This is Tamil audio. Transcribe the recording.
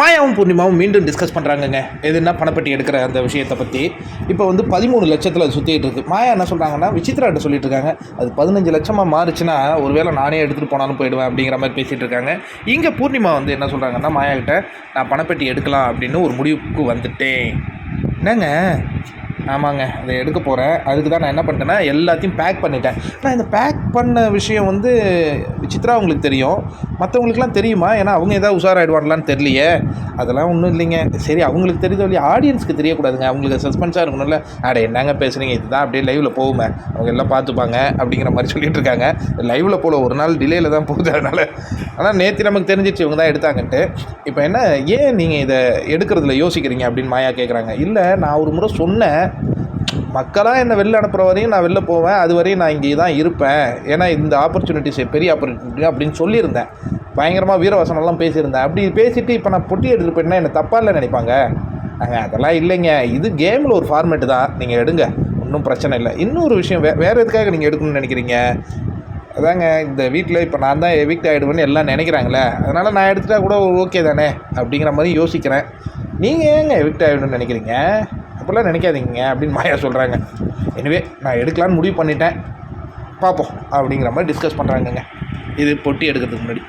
மாயாவும் பூர்ணிமாவும் மீண்டும் டிஸ்கஸ் பண்ணுறாங்கங்க. எதுனா பணப்பட்டி எடுக்கிற அந்த விஷயத்தை பற்றி. இப்போ வந்து 13 லட்சத்தில் அது சுற்றிட்டு இருக்குது. மாயா என்ன சொல்கிறாங்கன்னா, விசித்ராட்ட சொல்லிட்டு இருக்காங்க, அது 15 லட்சமாக மாறுச்சுன்னா ஒருவேளை நானே எடுத்துகிட்டு போனாலும் போயிடுவேன் அப்படிங்கிற மாதிரி பேசிகிட்டு இருக்காங்க. இங்கே பூர்ணிமா வந்து என்ன சொல்கிறாங்கன்னா, மாயா கிட்ட நான் பணப்பட்டி எடுக்கலாம் அப்படின்னு ஒரு முடிவுக்கு வந்துட்டேன். என்னங்க? ஆமாங்க, அதை எடுக்க போகிறேன். அதுக்கு தான் நான் என்ன பண்ணிட்டேன்னா எல்லாத்தையும் பேக் பண்ணிட்டேன். நான் இந்த பேக் பண்ண விஷயம் வந்து விசித்ரா அவங்களுக்கு தெரியும், மற்றவங்களுக்குலாம் தெரியுமா? ஏன்னா அவங்க ஏதாவது உஷாராயிடுவாங்களான்னு தெரியலையே. அதெல்லாம் ஒன்றும் இல்லைங்க. சரி, அவங்களுக்கு தெரிஞ்ச வழி ஆடியன்ஸுக்கு தெரியக்கூடாதுங்க, அவங்களுக்கு சஸ்பென்ஸாக இருக்கணும்ல. என்னங்க பேசுகிறீங்க, இதுதான் அப்படியே லைவில் போகுமே, அவங்க எல்லாம் பார்த்துப்பாங்க அப்படிங்கிற மாதிரி சொல்லிட்டு இருக்காங்க. லைவில் போல ஒரு நாள் டிலேயில் தான் போகுது, அதனால். ஆனால் நேற்று நமக்கு தெரிஞ்சிச்சு இவங்க தான் எடுத்தாங்கன்ட்டு. இப்போ என்ன, ஏன் நீங்கள் இதை எடுக்கிறதுல யோசிக்கிறீங்க அப்படின்னு மாயா கேட்குறாங்க. இல்லை, நான் ஒரு முறை சொன்னேன், மக்களாக என்னை வெளில அனுப்புகிற வரையும் நான் வெளில போவேன், அது வரையும் நான் இங்கே தான் இருப்பேன், ஏன்னா இந்த ஆப்பர்ச்சுனிட்டிஸ் பெரிய ஆப்பர்ச்சுனிட்டி அப்படின்னு சொல்லியிருந்தேன். பயங்கரமாக வீரவசனம்லாம் பேசியிருந்தேன். அப்படி பேசிவிட்டு இப்போ நான் பொட்டி எடுத்துகிட்டு போயிட்டேன்னா என்னை தப்பாக இல்லை நினைப்பாங்க. அதெல்லாம் இல்லைங்க, இது கேமில் ஒரு ஃபார்மேட்டு தான், நீங்கள் எடுங்க, ஒன்றும் பிரச்சனை இல்லை. இன்னொரு விஷயம், வேறு எதுக்காக நீங்கள் எடுக்கணும்னு நினைக்கிறீங்க? அதாங்க, இந்த வீட்டில் இப்போ நான் தான் எவிக்ட் ஆகிடுவேன்னு எல்லாம் நினைக்கிறாங்களே, அதனால் நான் எடுத்துகிட்டா கூட ஓகே தானே அப்படிங்கிற மாதிரி யோசிக்கிறேன். நீங்கள் ஏங்க எவிக்ட் ஆகிடணும்னு நினைக்கிறீங்க? அப்படிலாம் நினைக்காதீங்க அப்படின்னு மாயா சொல்கிறாங்க. எனவே நான் எடுக்கலான்னு முடிவு பண்ணிட்டேன், பார்ப்போம் அப்படிங்கிற மாதிரி டிஸ்கஸ் பண்ணுறாங்கங்க. இது பொட்டி எடுக்கிறதுக்கு முன்னாடி.